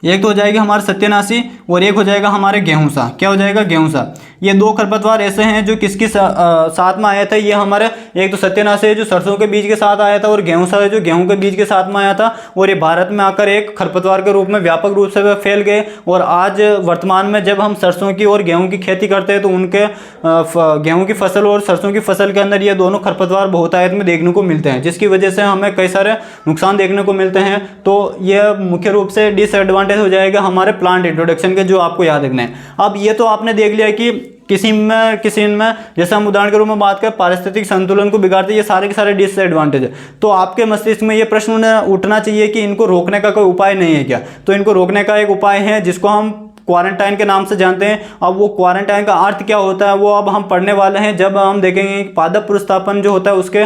एक तो हो जाएगी हमारे सत्यानाशी और एक हो जाएगा हमारे गेहूंसा। क्या हो जाएगा, गेहूंसा। ये दो खरपतवार ऐसे हैं जो किसके साथ में आया था, ये हमारे एक तो सत्यानाशी है जो सरसों के बीज के साथ आया था और गेहूंसा है जो गेहूं के बीज के साथ में आया था और ये भारत में आकर एक खरपतवार के रूप में व्यापक रूप से फैल गए। और आज वर्तमान में जब हम सरसों की और गेहूं की खेती करते हैं तो उनके गेहूं की फसल और सरसों की फसल के अंदर ये दोनों खरपतवार बहुतायत में देखने को मिलते हैं, जिसकी वजह से हमें कई सारे नुकसान देखने को मिलते हैं। तो यह मुख्य रूप से डिसएडवांटेज हो जाएगा हमारे प्लांट इंट्रोडक्शन के, जो आपको याद रखना है। अब ये तो आपने देख लिया कि किसी में जैसे हम उदाहरण के रूप में बात करें पारिस्थितिक संतुलन को बिगाड़ते, ये सारे के सारे डिसएडवांटेज है। तो आपके मस्तिष्क में ये प्रश्न उठना चाहिए कि इनको रोकने का कोई उपाय नहीं है क्या। तो इनको रोकने का एक उपाय है जिसको हम क्वारंटाइन के नाम से जानते हैं। अब वो क्वारंटाइन का अर्थ क्या होता है वो अब हम पढ़ने वाले हैं, जब हम देखेंगे कि पादप प्रतिस्थापन जो होता है उसके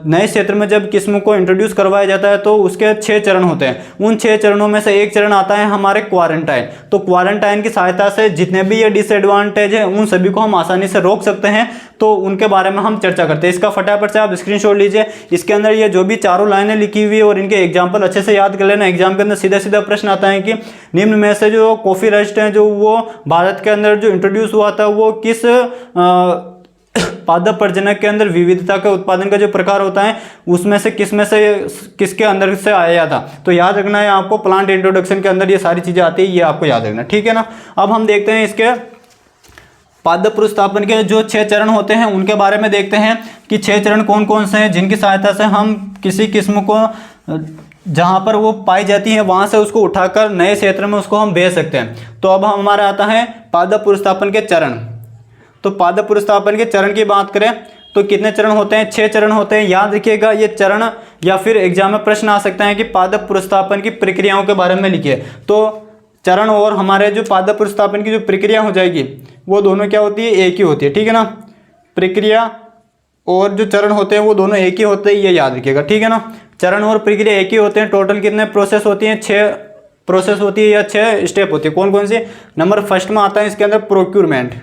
नए क्षेत्र में जब किस्म को इंट्रोड्यूस करवाया जाता है तो उसके 6 चरण होते हैं। उन 6 चरणों में से एक चरण आता है हमारे क्वारंटाइन। तो क्वारंटाइन की सहायता से जितने भी ये डिसएडवांटेज है उन सभी को हम आसानी से रोक सकते हैं। तो उनके बारे में हम चर्चा करते हैं। इसका फटाफट से आप स्क्रीनशॉट लीजिए। इसके अंदर ये जो भी चारों लाइनें लिखी हुई है और इनके एग्जाम्पल अच्छे से याद कर लेना। एग्जाम के अंदर सीधा सीधा प्रश्न आता है कि निम्न में से जो कॉफ़ी रस्ट है जो वो भारत के अंदर जो इंट्रोड्यूस हुआ था वो किस पादप प्रजनक के अंदर विविधता के उत्पादन का जो प्रकार होता है उसमें से किसके अंदर से आया था। तो याद रखना है आपको, प्लांट इंट्रोडक्शन के अंदर ये सारी चीज़ें आती है, ये आपको याद रखना, ठीक है ना। अब हम देखते हैं इसके पादप पुरुषस्थापन के जो 6 चरण होते हैं उनके बारे में देखते हैं कि 6 चरण कौन कौन से हैं जिनकी सहायता से हम किसी किस्म को जहाँ पर वो पाई जाती है वहाँ से उसको उठाकर नए क्षेत्र में उसको हम भेज सकते हैं। तो अब हमारा आता है पादप पुरुषस्थापन के चरण। तो पादप पुरुषस्थापन के चरण की बात करें तो कितने चरण होते हैं? 6 चरण होते हैं। याद रखिएगा ये चरण, या फिर एग्जाम में प्रश्न आ सकते हैं कि पादप पुरुषस्थापन की प्रक्रियाओं के बारे में लिखिए। तो चरण और हमारे जो पादप पुरुषस्थापन की जो प्रक्रिया हो जाएगी वो दोनों क्या होती है? एक ही होती है, ठीक है ना। प्रक्रिया और जो चरण होते हैं वो दोनों एक ही होते हैं, ये याद रखिएगा, ठीक है ना। चरण और प्रक्रिया एक ही होते हैं। टोटल कितने प्रोसेस होती हैं? 6 प्रोसेस होती है या 6 स्टेप होती है। कौन कौन सी? नंबर फर्स्ट में आता है इसके अंदर प्रोक्यूरमेंट।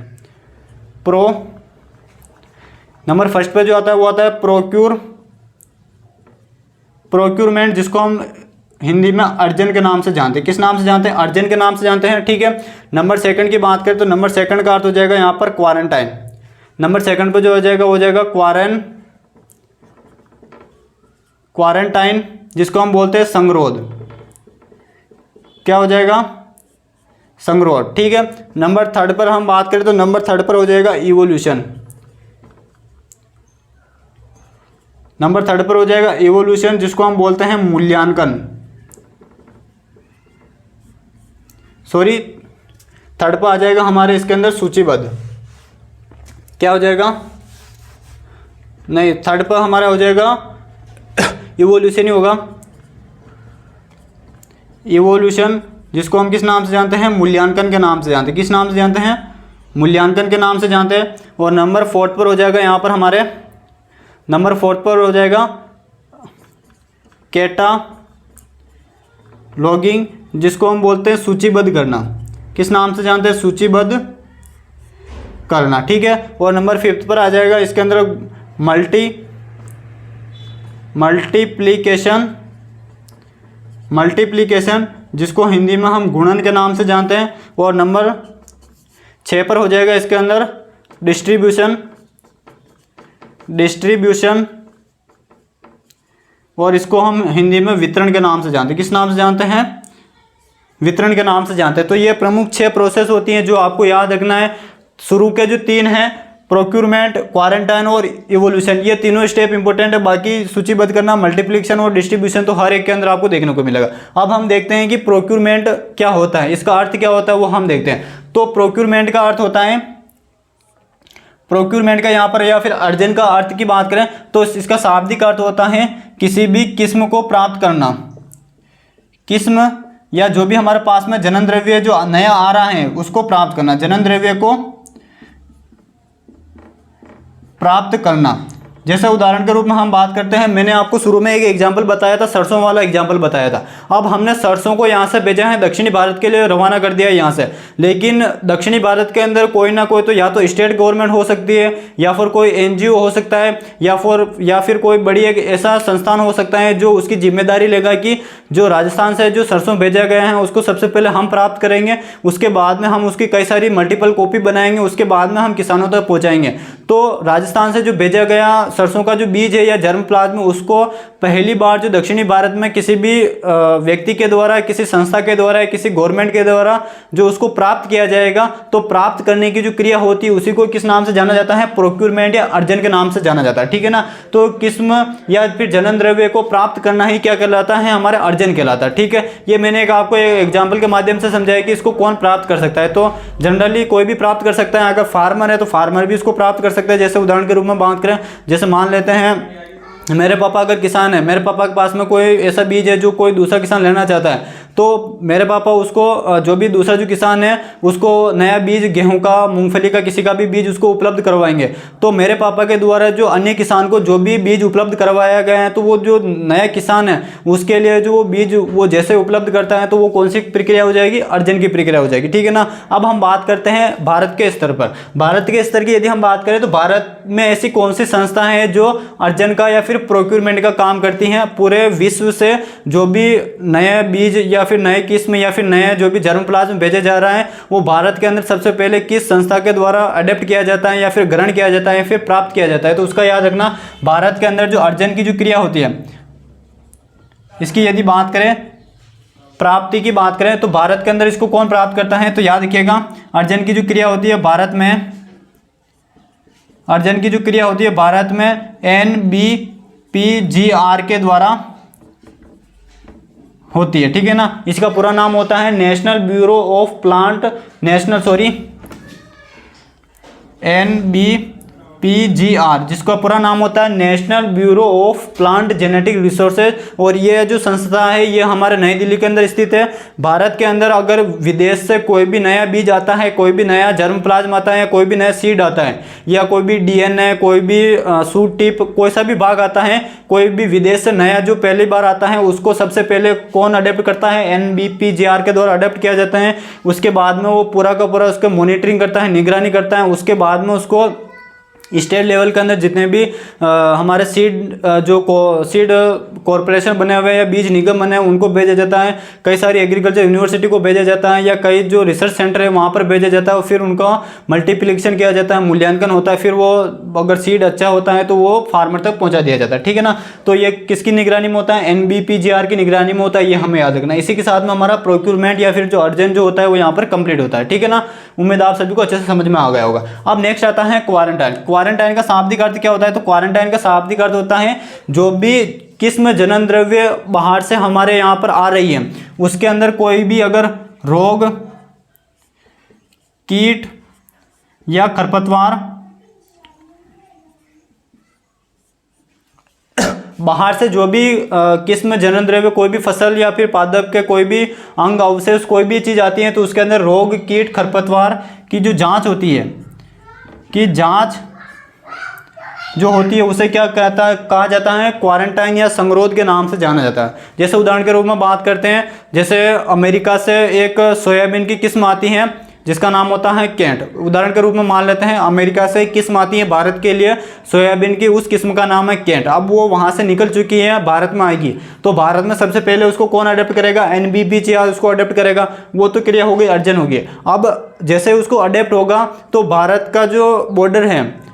नंबर फर्स्ट पे जो आता है वो आता है प्रोक्यूरमेंट, जिसको हम हिंदी में अर्जन के नाम से जानते हैं। किस नाम से जानते हैं? अर्जन के नाम से जानते हैं, ठीक है। नंबर सेकंड की बात करें तो नंबर सेकंड का अर्थ हो जाएगा यहाँ पर क्वारंटाइन। नंबर सेकंड पे जो हो जाएगा क्वारंटाइन, जिसको हम बोलते हैं संगरोध। क्या हो जाएगा? संगरोध, ठीक है। नंबर थर्ड पर हम बात करें तो नंबर थर्ड पर हो जाएगा इवोल्यूशन। नंबर थर्ड पर हो जाएगा इवोल्यूशन, जिसको हम बोलते हैं मूल्यांकन। सॉरी, थर्ड पर आ जाएगा हमारे इसके अंदर सूचीबद्ध। क्या हो जाएगा? नहीं, थर्ड पर हमारा हो जाएगा इवोल्यूशन ही होगा। इवोल्यूशन, जिसको हम किस नाम से जानते हैं? मूल्यांकन के नाम से जानते हैं। किस नाम से जानते हैं? मूल्यांकन के नाम से जानते हैं। और नंबर फोर्थ पर हो जाएगा यहाँ पर हमारे नंबर फोर्थ पर हो जाएगा कैटालॉगिंग, जिसको हम बोलते हैं सूचीबद्ध करना। किस नाम से जानते हैं? सूचीबद्ध करना, ठीक है। और नंबर फिफ्थ पर आ जाएगा इसके अंदर मल्टीप्लिकेशन, जिसको हिंदी में हम गुणन के नाम से जानते हैं। और नंबर 6 पर हो जाएगा इसके अंदर डिस्ट्रीब्यूशन, और इसको हम हिंदी में वितरण के नाम से जानते हैं। किस नाम से जानते हैं? वितरण के नाम से जानते हैं। तो ये प्रमुख 6 प्रोसेस होती हैं जो आपको याद रखना है। शुरू के जो 3 हैं प्रोक्यूरमेंट, क्वारंटाइन और इवोल्यूशन, ये तीनों स्टेप इंपॉर्टेंट है। बाकी सूचीबद्ध करना, मल्टीप्लिकेशन और डिस्ट्रीब्यूशन तो हर एक के अंदर आपको देखने को मिलेगा। अब हम देखते हैं कि प्रोक्यूरमेंट क्या होता है, इसका अर्थ क्या होता है वो हम देखते हैं। तो प्रोक्यूरमेंट का अर्थ होता है, प्रोक्यूरमेंट का यहाँ पर या फिर अर्जन का अर्थ की बात करें तो इसका शाब्दिक अर्थ होता है किसी भी किस्म को प्राप्त करना। किस्म या जो भी हमारे पास में जनन द्रव्य जो नया आ रहा है उसको प्राप्त करना, जनन द्रव्य को प्राप्त करना। जैसे उदाहरण के रूप में हम बात करते हैं, मैंने आपको शुरू में एक एग्जाम्पल बताया था, सरसों वाला एग्जाम्पल बताया था। अब हमने सरसों को यहाँ से भेजा है दक्षिणी भारत के लिए, रवाना कर दिया यहाँ से। लेकिन दक्षिणी भारत के अंदर कोई ना कोई तो या तो स्टेट गवर्नमेंट हो सकती है, या फिर कोई एनजीओ हो सकता है, या फिर कोई बड़ी एक ऐसा संस्थान हो सकता है जो उसकी जिम्मेदारी लेगा कि जो राजस्थान से जो सरसों भेजा गया है उसको सबसे पहले हम प्राप्त करेंगे, उसके बाद में हम उसकी कई सारी मल्टीपल कॉपी बनाएंगे, उसके बाद में हम किसानों तक पहुँचाएंगे। तो राजस्थान से जो भेजा गया सरसों का जो बीज है या जर्म प्लाज्म, उसको पहली बार जो दक्षिणी भारत में किसी भी व्यक्ति के द्वारा, किसी संस्था के द्वारा, किसी गवर्नमेंट के द्वारा जो उसको प्राप्त किया जाएगा, तो प्राप्त करने की जो क्रिया होती है उसी को किस नाम से जाना जाता है? प्रोक्यूरमेंट या अर्जन के नाम से जाना जाता है, ठीक है ना। तो किस्म या फिर जनन द्रव्य को प्राप्त करना ही क्या कहलाता है? हमारे अर्जन कहलाता है, ठीक है। ये मैंने आपको एक एग्जाम्पल के माध्यम से समझाया कि इसको कौन प्राप्त कर सकता है। तो जनरली कोई भी प्राप्त कर सकता है। अगर फार्मर है तो फार्मर भी इसको प्राप्त कर सकता है। जैसे उदाहरण के रूप में बात करें, जैसे मान लेते हैं मेरे पापा अगर किसान है, मेरे पापा के पास में कोई ऐसा बीज है जो कोई दूसरा किसान लेना चाहता है, तो मेरे पापा उसको जो भी दूसरा जो किसान है उसको नया बीज गेहूं का, मूंगफली का, किसी का भी बीज उसको उपलब्ध करवाएंगे। तो मेरे पापा के द्वारा जो अन्य किसान को जो भी बीज उपलब्ध करवाया गया है, तो वो जो नया किसान है उसके लिए जो वो बीज वो जैसे उपलब्ध करता है तो वो कौन सी प्रक्रिया हो जाएगी, अर्जन की प्रक्रिया हो जाएगी, ठीक है ना। अब हम बात करते हैं भारत के स्तर पर। भारत के स्तर की यदि हम बात करें तो भारत में ऐसी कौन सी संस्था है जो अर्जन का या फिर प्रोक्यूरमेंट का काम करती हैं। पूरे विश्व से जो भी नए बीज या फिर नए किस्म या फिर नए जो भी जर्मप्लाज्म भेजे जा रहा है वो भारत के अंदर सबसे पहले किस संस्था के द्वारा अडेप्ट किया जाता है या फिर ग्रहण किया जाता है या फिर प्राप्त किया जाता है। तो उसका याद रखना, भारत के अंदर जो अर्जन की जो क्रिया होती है इसकी यदि बात करें, प्राप्ति की बात करें, तो भारत के अंदर इसको कौन प्राप्त करता है, तो याद रखिएगा अर्जन की जो क्रिया होती है भारत में, अर्जन की जो क्रिया होती है भारत में NBPGR के द्वारा होती है, ठीक है ना। इसका पूरा नाम होता है national bureau of plant, NBPGR, जिसका पूरा नाम होता है national bureau of plant genetic resources. और ये जो संस्था है ये हमारे नई दिल्ली के अंदर स्थित है। भारत के अंदर अगर विदेश से कोई भी नया बीज आता है, कोई भी नया जर्मप्लाज्म आता है, कोई भी नया सीड आता है या कोई भी DNA, कोई भी सूट टिप, कोई सा भी भाग आता है, कोई भी विदेश से नया जो पहली बार आता है उसको सबसे पहले कौन अडेप्ट करता है, NBPGR के द्वारा अडेप्ट किया जाता है। उसके बाद में वो पूरा का पूरा उसका मॉनिटरिंग करता है, निगरानी करता है। उसके बाद में उसको स्टेट लेवल के अंदर जितने भी हमारे सीड सीड कॉरपोरेशन बने हुए हैं या बीज निगम बने हैं उनको भेजा जाता है। कई सारी एग्रीकल्चर यूनिवर्सिटी को भेजा जाता है या कई जो रिसर्च सेंटर है वहाँ पर भेजा जाता है और फिर उनका मल्टीप्लिकेशन किया जाता है, मूल्यांकन होता है। फिर वो अगर सीड अच्छा होता है तो वो फार्मर तक पहुँचा दिया जाता है, ठीक है ना। तो ये किसकी निगरानी में होता है, NBPGR की निगरानी में होता है, ये हमें याद रखना। इसी के साथ में हमारा प्रोक्यूरमेंट या फिर जो अर्जन जो होता है वो यहाँ पर कंप्लीट होता है, ठीक है ना। उम्मीद आप सभी को अच्छे से समझ में आ गया होगा। अब नेक्स्ट आता है क्वारंटाइन। क्वारंटाइन का शाब्दिक अर्थ क्या होता है, तो क्वारंटाइन का शाब्दिक अर्थ होता है जो भी किस्म जनन द्रव्य बाहर से हमारे यहाँ पर आ रही है उसके अंदर कोई भी अगर रोग, कीट या खरपतवार बाहर से जो भी किस्म जनन द्रव्य, कोई भी फसल या फिर पादप के कोई भी अंग अवशेष, कोई भी चीज़ आती है तो उसके अंदर रोग, कीट, खरपतवार की जो जांच होती है, कि जांच जो होती है उसे क्या कहा जाता है, क्वारंटाइन या संगरोध के नाम से जाना जाता है। जैसे उदाहरण के रूप में बात करते हैं, जैसे अमेरिका से एक सोयाबीन की किस्म आती है जिसका नाम होता है केंट। उदाहरण के रूप में मान लेते हैं अमेरिका से एक किस्म आती है भारत के लिए सोयाबीन की, उस किस्म का नाम है केंट। अब वो वहाँ से निकल चुकी है, भारत में आएगी तो भारत में सबसे पहले उसको कौन अडेप्ट करेगा, NBPGR उसको अडेप्ट करेगा। वो तो क्रिया हो गई, अर्जन हो गई। अब जैसे उसको अडेप्ट होगा तो भारत का जो बॉर्डर है,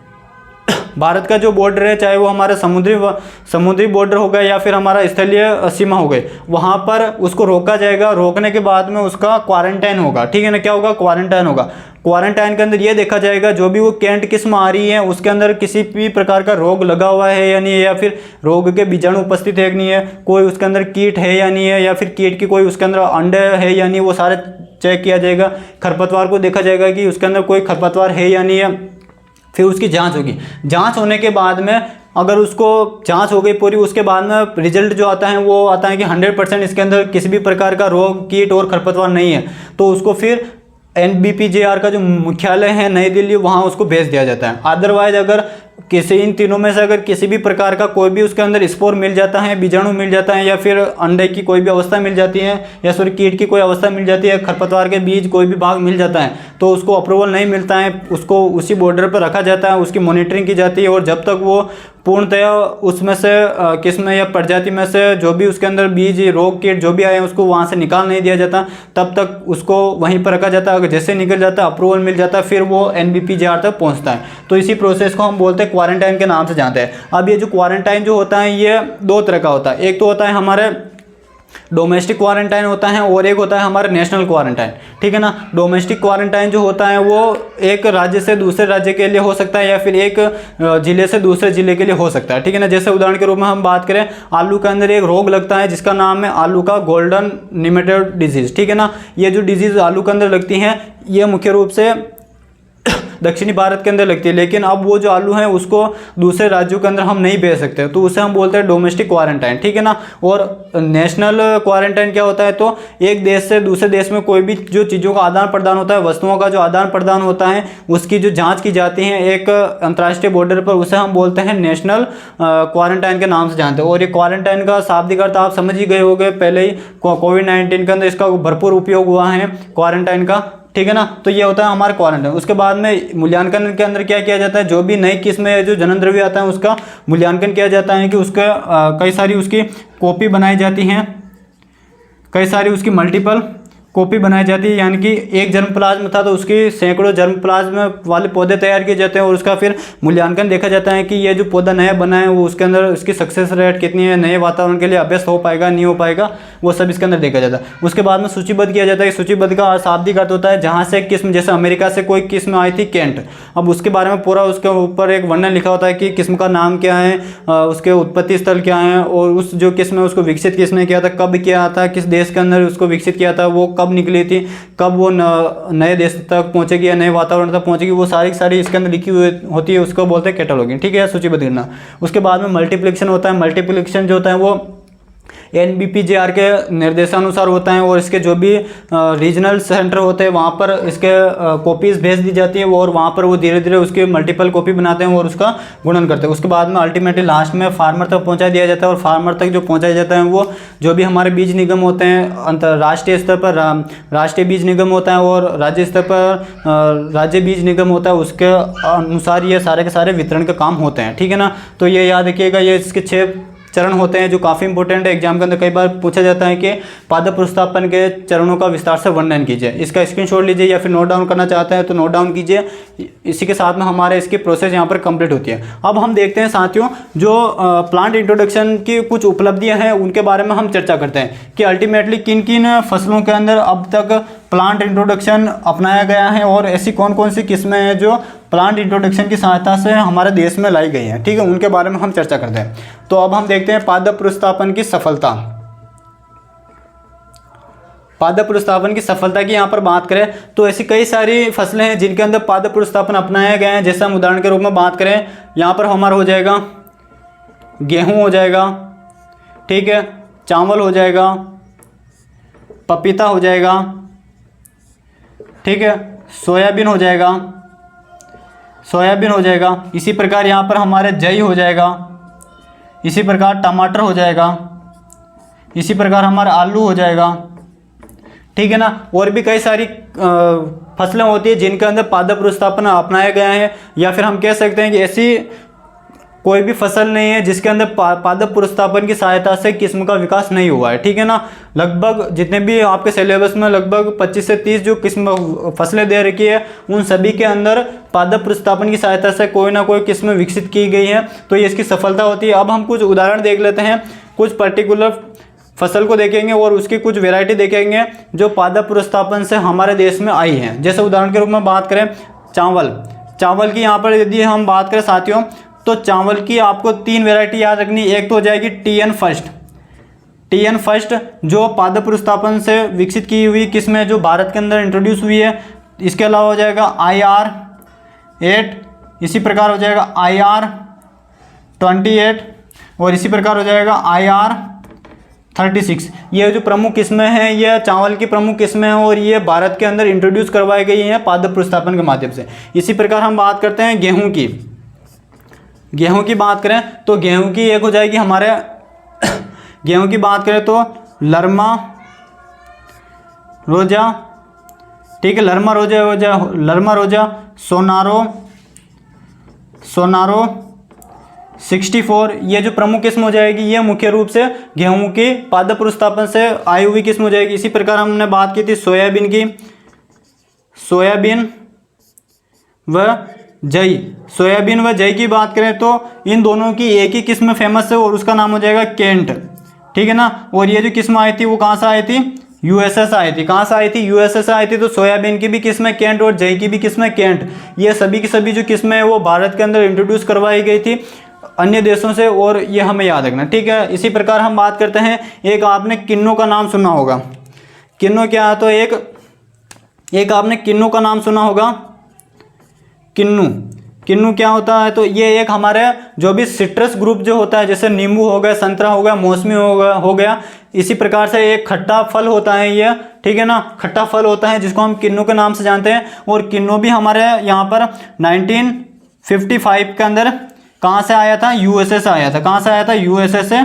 भारत का जो बॉर्डर है, चाहे वो हमारा समुद्री बॉर्डर होगा या फिर हमारा स्थलीय सीमा हो गई, वहाँ पर उसको रोका जाएगा। रोकने के बाद में उसका क्वारंटाइन होगा, ठीक है ना। क्या होगा, क्वारंटाइन होगा। क्वारंटाइन के अंदर ये देखा जाएगा जो भी वो केंट किस्म आ रही है उसके अंदर किसी भी प्रकार का रोग लगा हुआ है या नहीं है, या फिर रोग के बीजाणु उपस्थित है कि नहीं है, कोई उसके अंदर कीट है या नहीं है, या फिर कीट की कोई उसके अंदर अंडे है या नहीं, वो सारे चेक किया जाएगा। खरपतवार को देखा जाएगा कि उसके अंदर कोई खरपतवार है या नहीं है, फिर उसकी जांच होगी। जांच होने के बाद में अगर उसको जांच हो गई पूरी, उसके बाद में रिजल्ट जो आता है वो आता है कि 100% इसके अंदर किसी भी प्रकार का रोग, कीट और खरपतवार नहीं है, तो उसको फिर NBPGR का जो मुख्यालय है नई दिल्ली, वहाँ उसको भेज दिया जाता है। अदरवाइज अगर किसी इन तीनों में से अगर किसी भी प्रकार का कोई भी उसके अंदर स्पोर मिल जाता है, बीजाणु मिल जाता है, या फिर अंडे की कोई भी अवस्था मिल जाती है, या फिर कीट की कोई अवस्था मिल जाती है, खरपतवार के बीज कोई भी भाग मिल जाता है, तो उसको अप्रूवल नहीं मिलता है, उसको उसी बॉर्डर पर रखा जाता है, उसकी मॉनिटरिंग की जाती है। और जब तक वो पूर्णतया उसमें से किस्म या प्रजाति में से जो भी उसके अंदर बीज, रोग, कीट जो भी आए हैं उसको वहाँ से निकाल नहीं दिया जाता, तब तक उसको वहीं पर रखा जाता है। अगर जैसे निकल जाता है, अप्रूवल मिल जाता है, फिर वो NBPGR तक पहुँचता है। तो इसी प्रोसेस को हम बोलते हैं क्वारंटाइन के नाम से जानते हैं। अब ये जो क्वारंटाइन जो होता है ये दो तरह का होता है। एक तो होता है हमारे डोमेस्टिक क्वारंटाइन होता है और एक होता है हमारा नेशनल क्वारंटाइन, ठीक है ना। डोमेस्टिक क्वारंटाइन जो होता है वो एक राज्य से दूसरे राज्य के लिए हो सकता है या फिर एक जिले से दूसरे जिले के लिए हो सकता है, ठीक है ना। जैसे उदाहरण के रूप में हम बात करें, आलू के अंदर एक रोग लगता है जिसका नाम है आलू का गोल्डन निमेटोड डिजीज, ठीक है ना। ये जो डिजीज आलू के अंदर लगती हैं ये मुख्य रूप से दक्षिणी भारत के अंदर लगती है, लेकिन अब वो जो आलू है उसको दूसरे राज्यों के अंदर हम नहीं भेज सकते, तो उसे हम बोलते हैं डोमेस्टिक क्वारंटाइन, ठीक है ना। और नेशनल क्वारंटाइन क्या होता है, तो एक देश से दूसरे देश में कोई भी जो चीज़ों का आदान प्रदान होता है, वस्तुओं का जो आदान प्रदान होता है, उसकी जो जांच की जाती है एक अंतर्राष्ट्रीय बॉर्डर पर, उसे हम बोलते हैं नेशनल क्वारंटाइन के नाम से जानते हैं। और ये क्वारंटाइन का शाब्दिक अर्थ आप समझ ही गए होंगे, पहले ही कोविड-19 के अंदर इसका भरपूर उपयोग हुआ है क्वारंटाइन का, ठीक है ना। तो ये होता है हमारा क्वारंटाइन। उसके बाद में मूल्यांकन के अंदर क्या किया जाता है, जो भी नई किस्म है जो जनन द्रव्य आता है उसका मूल्यांकन किया जाता है कि उसका कई सारी उसकी कॉपी बनाई जाती हैं, कई सारी उसकी मल्टीपल कॉपी बनाई जाती है, यानी कि एक जर्म प्लाज्म था तो उसकी सैकड़ों जर्म प्लाज्म वाले पौधे तैयार किए जाते हैं और उसका फिर मूल्यांकन देखा जाता है कि ये जो पौधा नया बना है वो उसके अंदर उसकी सक्सेस रेट कितनी है, नए वातावरण के लिए अभ्यस्त हो पाएगा नहीं हो पाएगा, वो सब इसके अंदर देखा जाता है। उसके बाद में सूचीबद्ध किया जाता है। सूचीबद्ध का शाब्दिक अर्थ होता है जहाँ से किस्म, जैसे अमेरिका से कोई किस्म आई थी केंट, अब उसके बारे में पूरा उसके ऊपर एक वर्णन लिखा होता है कि किस्म का नाम क्या है, उसके उत्पत्ति स्थल क्या है, और उस जो किस्म है उसको विकसित किसने किया था, कब किया था, किस देश के अंदर उसको विकसित किया था, वो कब निकली थी, कब वो नए देश तक पहुंचेगी या नए वातावरण तक पहुंचेगी, वो सारी की सारी इसके अंदर लिखी हुई होती है, उसको बोलते हैं कैटलॉगिंग, ठीक है, सूचीबद्ध करना। उसके बाद में मल्टीप्लिकेशन होता है। मल्टीप्लिकेशन जो होता है वो NBPJR के निर्देशानुसार होता है और इसके जो भी रीजनल सेंटर होते हैं वहाँ पर इसके कॉपीज़ भेज दी जाती है और वहाँ पर वो धीरे धीरे उसके मल्टीपल कॉपी बनाते हैं और उसका गुणन करते हैं। उसके बाद में अल्टीमेटली लास्ट में फार्मर तक पहुँचा दिया जाता है और फार्मर तक जो पहुँचाया जाता है वो जो भी हमारे बीज निगम होते हैं, अंतर्राष्ट्रीय स्तर पर राष्ट्रीय बीज निगम होता है और राज्य स्तर पर राज्य बीज निगम होता है, उसके अनुसार ये सारे के सारे वितरण के काम होते हैं, ठीक है ना। तो ये याद रखिएगा, ये इसके 6 चरण होते हैं जो काफ़ी इंपॉर्टेंट है। एग्जाम के अंदर कई बार पूछा जाता है कि पादप प्रतिस्थापन के चरणों का विस्तार से वर्णन कीजिए। इसका स्क्रीनशॉट लीजिए या फिर नोट डाउन करना चाहते हैं तो नोट डाउन कीजिए। इसी के साथ में हमारे इसकी प्रोसेस यहाँ पर कंप्लीट होती है। अब हम देखते हैं साथियों जो प्लांट इंट्रोडक्शन की कुछ उपलब्धियाँ हैं उनके बारे में हम चर्चा करते हैं कि अल्टीमेटली किन किन फसलों के अंदर अब तक प्लांट इंट्रोडक्शन अपनाया गया है और ऐसी कौन कौन सी किस्में हैं जो प्लांट इंट्रोडक्शन की सहायता से हमारे देश में लाई गई हैं, ठीक है, उनके बारे में हम चर्चा करते हैं। तो अब हम देखते हैं पादप प्रतिस्थापन की सफलता। पादप प्रतिस्थापन की सफलता की यहाँ पर बात करें तो ऐसी कई सारी फसलें हैं जिनके अंदर पादप प्रतिस्थापन अपनाया गया है। जैसे हम उदाहरण के रूप में बात करें, यहाँ पर हमारा हो जाएगा गेहूँ हो जाएगा, ठीक है, चावल हो जाएगा, पपीता हो जाएगा, ठीक है, सोयाबीन हो जाएगा, सोयाबीन हो जाएगा। इसी प्रकार यहाँ पर हमारे जई हो जाएगा, इसी प्रकार टमाटर हो जाएगा, इसी प्रकार हमारा आलू हो जाएगा, ठीक है ना। और भी कई सारी फसलें होती है जिनके अंदर पादप प्रतिस्थापन अपनाया गया है, या फिर हम कह सकते हैं कि ऐसी कोई भी फसल नहीं है जिसके अंदर पादप प्रतिस्थापन की सहायता से किस्म का विकास नहीं हुआ है, ठीक है ना। लगभग जितने भी आपके सिलेबस में लगभग 25 से 30 जो किस्म फसलें दे रखी है उन सभी के अंदर पादप प्रतिस्थापन की सहायता से कोई ना कोई किस्म विकसित की गई है, तो ये इसकी सफलता होती है। अब हम कुछ उदाहरण देख लेते हैं, कुछ पर्टिकुलर फसल को देखेंगे और उसकी कुछ वेराइटी देखेंगे जो पादप प्रतिस्थापन से हमारे देश में आई हैं। जैसे उदाहरण के रूप में बात करें चावल की यहाँ पर यदि हम बात करें साथियों तो चावल की आपको 3 वैरायटी याद रखनी। एक तो हो जाएगी TN फर्स्ट जो पादप प्रतिस्थापन से विकसित की हुई किस्म है जो भारत के अंदर इंट्रोड्यूस हुई है। इसके अलावा हो जाएगा IR8, इसी प्रकार हो जाएगा IR28 और इसी प्रकार हो जाएगा IR36। ये जो प्रमुख किस्में हैं ये चावल की प्रमुख किस्में हैं और ये भारत के अंदर इंट्रोड्यूस करवाई गई हैं पादप प्रतिस्थापन के माध्यम से। इसी प्रकार हम बात करते हैं गेहूं की बात करें तो गेहूं की एक हो जाएगी हमारे गेहूं की बात करें तो लरमा रोजा, ठीक है, लरमा रोजा सोनारो 64, ये जो प्रमुख किस्म हो जाएगी ये मुख्य रूप से गेहूं की पादप प्रतिस्थापन से आई हुई किस्म हो जाएगी। इसी प्रकार हमने बात की थी सोयाबीन व जई की बात करें तो इन दोनों की एक ही किस्म फेमस है और उसका नाम हो जाएगा केंट, ठीक है ना। और ये जो किस्म आई थी वो कहाँ से आई थी, यूएसए से आई थी। कहाँ से आई थी, यूएसए से आई थी। तो सोयाबीन की भी किस्म है केंट और जई की भी किस्म है केंट। ये सभी की सभी जो किस्में हैं वो भारत के अंदर इंट्रोड्यूस करवाई गई थी अन्य देशों से और ये हमें याद रखना, ठीक है। इसी प्रकार हम बात करते हैं, एक आपने किन्नू का नाम सुना होगा। किन्नू क्या है, तो एक आपने किन्नू का नाम सुना होगा। किन्नू। किन्नू क्या होता है, तो ये एक हमारे जो भी सिट्रस ग्रुप जो होता है, जैसे नींबू हो गया, संतरा हो गया, मौसमी हो गया, इसी प्रकार से एक खट्टा फल होता है ये, ठीक है ना, खट्टा फल होता है जिसको हम किन्नू के नाम से जानते हैं। और किन्नू भी हमारे यहाँ पर 1955 के अंदर कहाँ से आया था, यूएसए से आया था। कहाँ से आया था, यूएसए से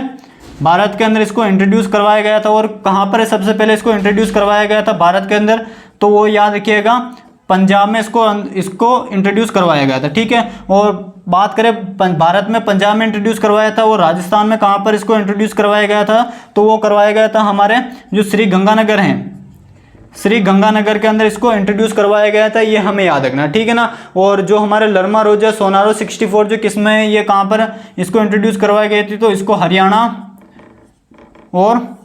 भारत के अंदर इसको इंट्रोड्यूस करवाया गया था। और कहाँ पर सबसे पहले इसको इंट्रोड्यूस करवाया गया था भारत के अंदर, तो वो याद रखिएगा पंजाब में इसको इंट्रोड्यूस करवाया गया था, ठीक है। और बात करें भारत में पंजाब में इंट्रोड्यूस करवाया था, और राजस्थान में कहाँ पर इसको इंट्रोड्यूस करवाया गया था, तो वो करवाया गया था हमारे जो श्री गंगानगर हैं, श्री गंगानगर के अंदर इसको इंट्रोड्यूस करवाया गया था, ये हमें याद रखना, ठीक है ना। और जो हमारे लरमा रोजा सोनारो 64 जो किस्में हैं, ये कहाँ पर इसको इंट्रोड्यूस करवाई गई थी, तो इसको हरियाणा और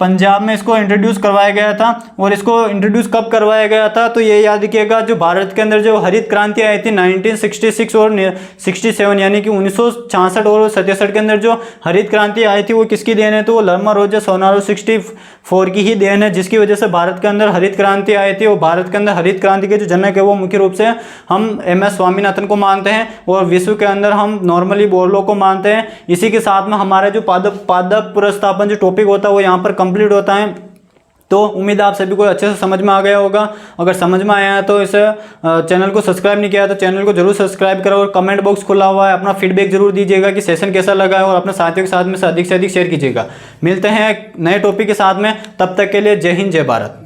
पंजाब में इसको इंट्रोड्यूस करवाया गया था। और इसको इंट्रोड्यूस कब करवाया गया था, तो ये याद रखिएगा जो भारत के अंदर जो हरित क्रांति आई थी 1966 और 67, यानी कि 1966 और 67 के अंदर जो हरित क्रांति आई थी वो किसकी देन है, तो वो लरमा रोजा सोनारो 64 की ही देन है, जिसकी वजह से भारत के अंदर हरित क्रांति आई थी। और भारत के अंदर हरित क्रांति के जो जनक है वो मुख्य रूप से हम MS स्वामीनाथन को मानते हैं, और विश्व के अंदर हम नॉर्मली बोर्लो को मानते हैं। इसी के साथ में हमारा जो पादप पुनर्स्थापन जो टॉपिक होता है वो यहाँ पर कंप्लीट होता है। तो उम्मीद है आप सभी को अच्छे से समझ में आ गया होगा। अगर समझ में आया है तो इस चैनल को सब्सक्राइब नहीं किया है तो चैनल को जरूर सब्सक्राइब करो, और कमेंट बॉक्स खुला हुआ है, अपना फीडबैक जरूर दीजिएगा कि सेशन कैसा लगा है, और अपने साथियों के साथ में से अधिक शेयर कीजिएगा। मिलते हैं नए टॉपिक के साथ में, तब तक के लिए जय हिंद जय भारत।